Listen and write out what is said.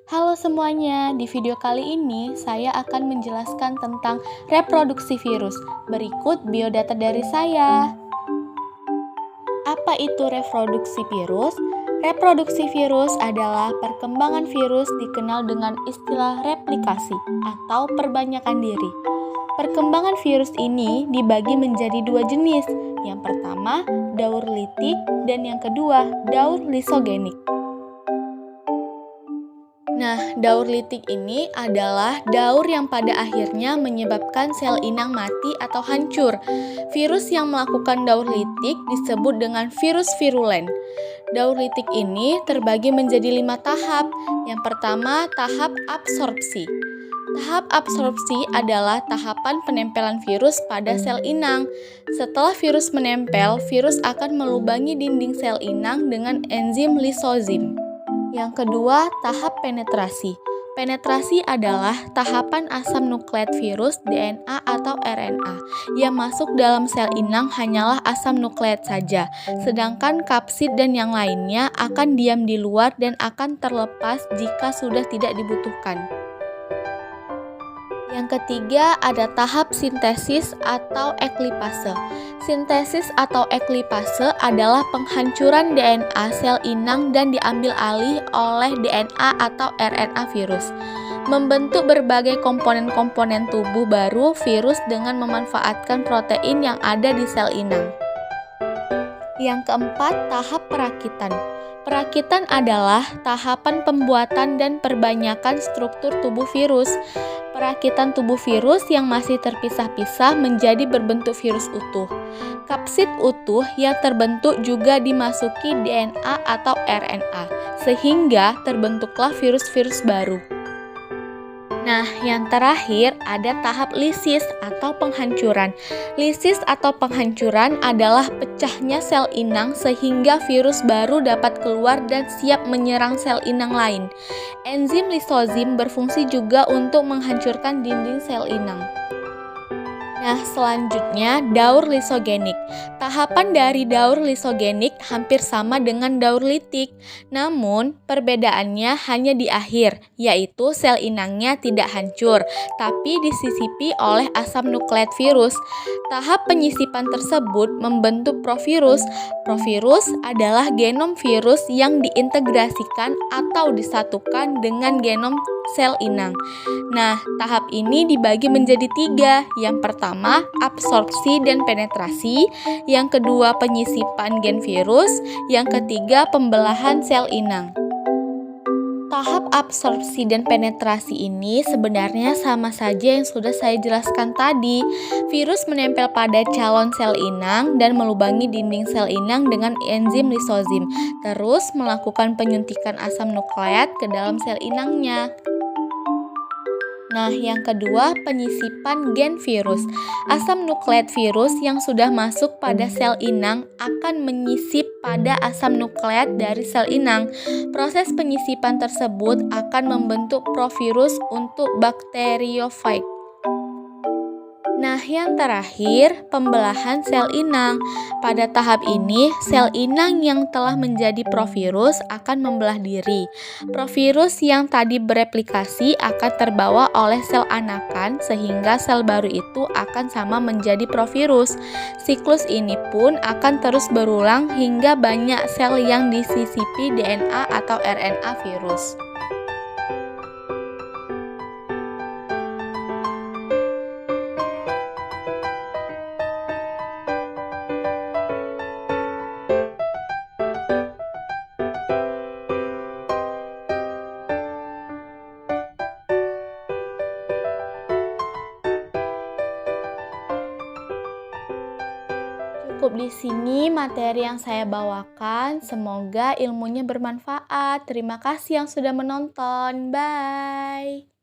Halo semuanya, di video kali ini saya akan menjelaskan tentang reproduksi virus. Berikut biodata dari saya. Apa itu reproduksi virus? Reproduksi virus adalah perkembangan virus dikenal dengan istilah replikasi atau perbanyakan diri. Perkembangan virus ini dibagi menjadi dua jenis. Yang pertama, daur litik dan yang kedua, daur lisogenik. Nah, daur litik ini adalah daur yang pada akhirnya menyebabkan sel inang mati atau hancur. Virus yang melakukan daur litik disebut dengan virus virulen. Daur litik ini terbagi menjadi 5 tahap. Yang pertama, tahap absorpsi. Tahap absorpsi adalah tahapan penempelan virus pada sel inang. Setelah virus menempel, virus akan melubangi dinding sel inang dengan enzim lisozim. Yang kedua, tahap penetrasi. Penetrasi adalah tahapan asam nukleat virus DNA atau RNA. Yang masuk dalam sel inang hanyalah asam nukleat saja, sedangkan kapsid dan yang lainnya akan diam di luar dan akan terlepas jika sudah tidak dibutuhkan. Yang ketiga, ada tahap sintesis atau eklipase. Sintesis atau eklipase adalah penghancuran DNA sel inang dan diambil alih oleh DNA atau RNA virus, membentuk berbagai komponen-komponen tubuh baru virus dengan memanfaatkan protein yang ada di sel inang. Yang keempat, tahap perakitan. Perakitan adalah tahapan pembuatan dan perbanyakan struktur tubuh virus. Perakitan tubuh virus yang masih terpisah-pisah menjadi berbentuk virus utuh. Kapsid utuh yang terbentuk juga dimasuki DNA atau RNA, sehingga terbentuklah virus-virus baru. Nah, yang terakhir ada tahap lisis atau penghancuran. Lisis atau penghancuran adalah pecahnya sel inang sehingga virus baru dapat keluar dan siap menyerang sel inang lain. Enzim lisozim berfungsi juga untuk menghancurkan dinding sel inang. Nah, selanjutnya daur lisogenik. Tahapan dari daur lisogenik hampir sama dengan daur litik, namun perbedaannya hanya di akhir, yaitu sel inangnya tidak hancur, tapi disisipi oleh asam nukleat virus. Tahap penyisipan tersebut membentuk provirus. Provirus adalah genom virus yang diintegrasikan atau disatukan dengan genom sel inang. Nah, tahap ini dibagi menjadi 3. Yang pertama, absorpsi dan penetrasi. Yang kedua, penyisipan gen virus. Yang ketiga, pembelahan sel inang. Tahap absorpsi dan penetrasi ini sebenarnya sama saja yang sudah saya jelaskan tadi. Virus menempel pada calon sel inang dan melubangi dinding sel inang dengan enzim lisozim, terus melakukan penyuntikan asam nukleat ke dalam sel inangnya. Nah, yang kedua, penyisipan gen virus. Asam nukleat virus yang sudah masuk pada sel inang akan menyisip pada asam nukleat dari sel inang. Proses penyisipan tersebut akan membentuk provirus untuk bakteriofag. Nah, yang terakhir, pembelahan sel inang. Pada tahap ini, sel inang yang telah menjadi provirus akan membelah diri. Provirus yang tadi bereplikasi akan terbawa oleh sel anakan sehingga sel baru itu akan sama menjadi provirus. Siklus ini pun akan terus berulang hingga banyak sel yang disisipi DNA atau RNA virus. Cukup di sini materi yang saya bawakan. Semoga ilmunya bermanfaat. Terima kasih yang sudah menonton. Bye.